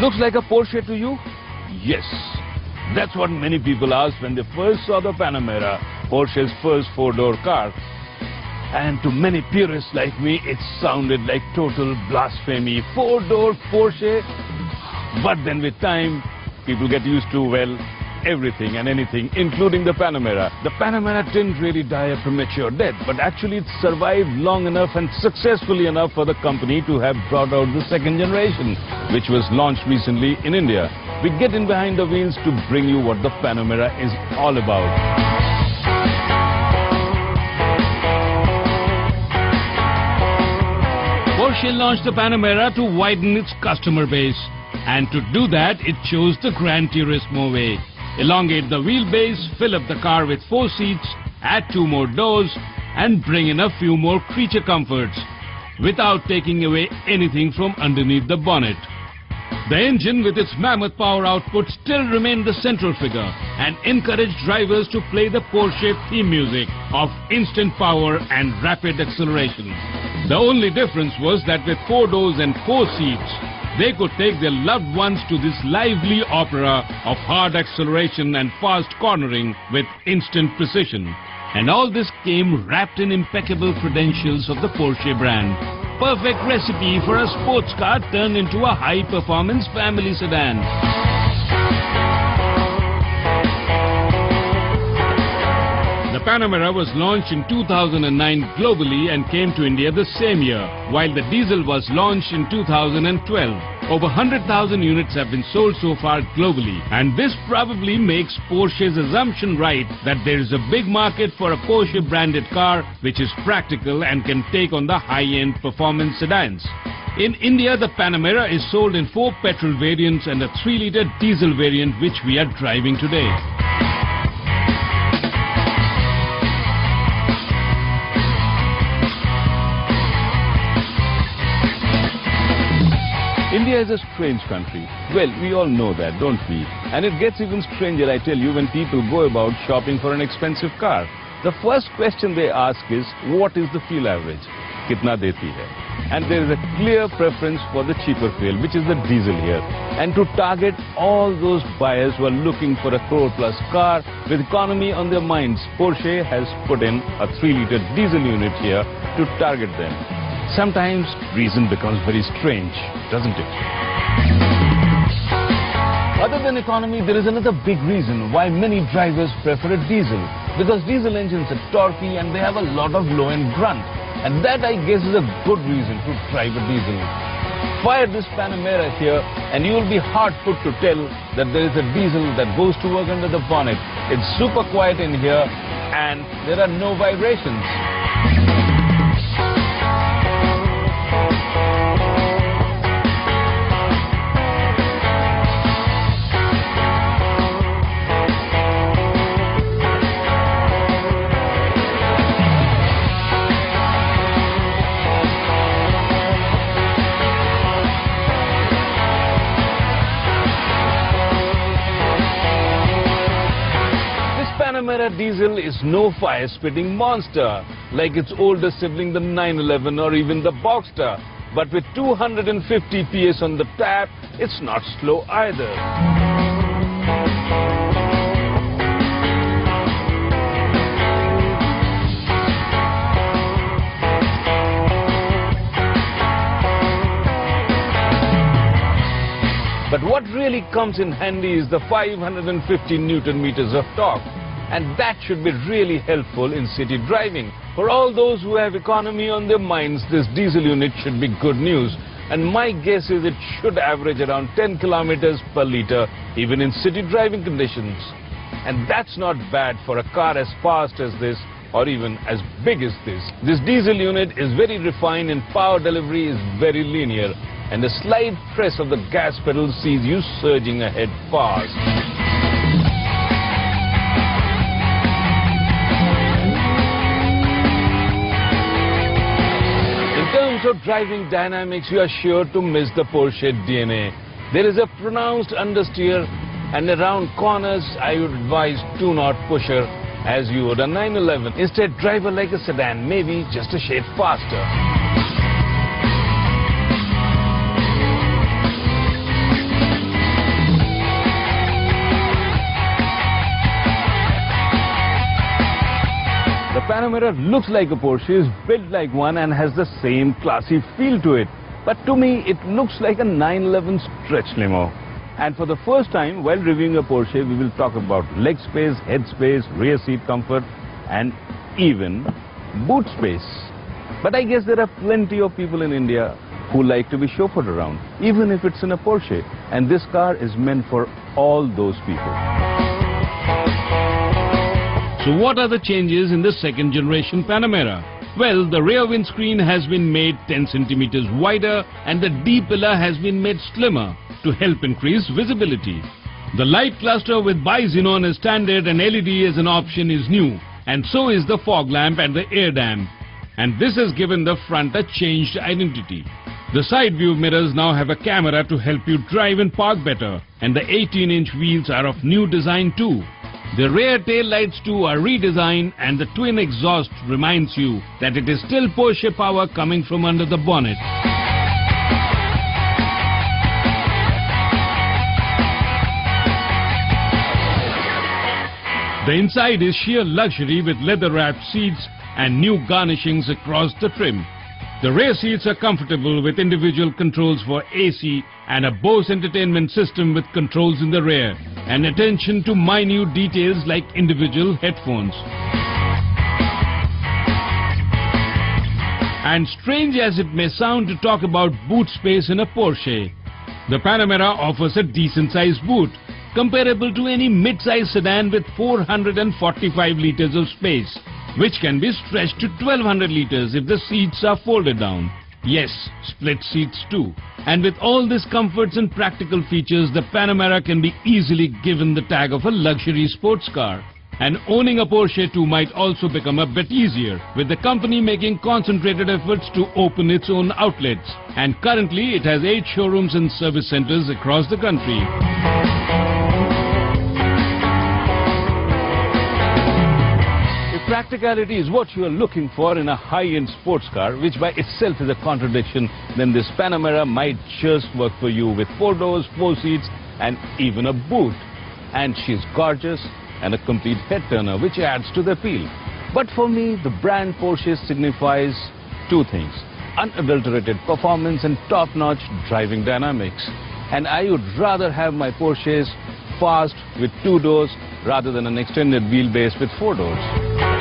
Looks like a Porsche to you? Yes. That's what many people asked when they first saw the Panamera, Porsche's first four-door car. And to many purists like me, it sounded like total blasphemy. Four-door Porsche? But then with time, people get used to, well, everything and anything, including the Panamera. The Panamera didn't really die a premature death, but actually it survived long enough and successfully enough for the company to have brought out the second generation, which was launched recently in India. We get in behind the wheels to bring you what the Panamera is all about. Porsche launched the Panamera to widen its customer base. And to do that, it chose the Gran Turismo way. Elongate the wheelbase, fill up the car with 4 seats, add 2 more doors, and bring in a few more creature comforts, without taking away anything from underneath the bonnet. The engine with its mammoth power output still remained the central figure and encouraged drivers to play the Porsche theme music of instant power and rapid acceleration. The only difference was that with 4 doors and 4 seats, they could take their loved ones to this lively opera of hard acceleration and fast cornering with instant precision. And all this came wrapped in impeccable credentials of the Porsche brand. Perfect recipe for a sports car turned into a high-performance family sedan. The Panamera was launched in 2009 globally and came to India the same year, while the diesel was launched in 2012. Over 100,000 units have been sold so far globally, and this probably makes Porsche's assumption right that there is a big market for a Porsche branded car which is practical and can take on the high-end performance sedans. In India, the Panamera is sold in 4 petrol variants and a 3-liter diesel variant which we are driving today. India is a strange country. Well, we all know that, don't we? And it gets even stranger, I tell you, when people go about shopping for an expensive car. The first question they ask is, what is the fuel average? Kitna deti hai? And there is a clear preference for the cheaper fuel, which is the diesel here. And to target all those buyers who are looking for a crore-plus car with economy on their minds, Porsche has put in a 3-liter diesel unit here to target them. Sometimes reason becomes very strange, doesn't it? Other than economy, there is another big reason why many drivers prefer a diesel. Because diesel engines are torquey and they have a lot of low-end grunt. And that, I guess, is a good reason to drive a diesel. Fire this Panamera here and you will be hard put to tell that there is a diesel that goes to work under the bonnet. It's super quiet in here and there are no vibrations. Panamera diesel is no fire-spitting monster like its older sibling the 911 or even the Boxster. But with 250 PS on the tap, it's not slow either. But what really comes in handy is the 550 Newton meters of torque. And that should be really helpful in city driving. For all those who have economy on their minds, this diesel unit should be good news. And my guess is it should average around 10 kilometers per liter, even in city driving conditions. And that's not bad for a car as fast as this, or even as big as this. This diesel unit is very refined and power delivery is very linear. And a slight press of the gas pedal sees you surging ahead fast. So driving dynamics, you are sure to miss the Porsche DNA. There is a pronounced understeer and around corners I would advise do not push her as you would a 911. Instead, drive her like a sedan, maybe just a shade faster. Panamera looks like a Porsche, is built like one and has the same classy feel to it. But to me, it looks like a 911 stretch limo. And for the first time, while reviewing a Porsche, we will talk about leg space, head space, rear seat comfort, and even boot space. But I guess there are plenty of people in India who like to be chauffeured around, even if it's in a Porsche. And this car is meant for all those people. So what are the changes in the second generation Panamera? Well, the rear windscreen has been made 10 centimeters wider and the D-pillar has been made slimmer to help increase visibility. The light cluster with bi-xenon as standard and LED as an option is new, and so is the fog lamp and the air dam. And this has given the front a changed identity. The side view mirrors now have a camera to help you drive and park better, and the 18-inch wheels are of new design too. The rear tail lights too are redesigned, and the twin exhaust reminds you that it is still Porsche power coming from under the bonnet. The inside is sheer luxury with leather-wrapped seats and new garnishings across the trim. The rear seats are comfortable with individual controls for AC and a Bose entertainment system with controls in the rear and attention to minute details like individual headphones. And strange as it may sound to talk about boot space in a Porsche, the Panamera offers a decent-sized boot, comparable to any mid-size sedan with 445 liters of space, which can be stretched to 1200 liters if the seats are folded down. Yes, split seats too. And with all these comforts and practical features, the Panamera can be easily given the tag of a luxury sports car. And owning a Porsche too might also become a bit easier, with the company making concentrated efforts to open its own outlets. And currently it has 8 showrooms and service centers across the country. Practicality is what you are looking for in a high-end sports car, which by itself is a contradiction, then this Panamera might just work for you with 4 doors, 4 seats and even a boot. And she's gorgeous and a complete head turner, which adds to the appeal. But for me, the brand Porsche signifies 2 things: unadulterated performance and top-notch driving dynamics. And I would rather have my Porsches fast with 2 doors rather than an extended wheelbase with 4 doors.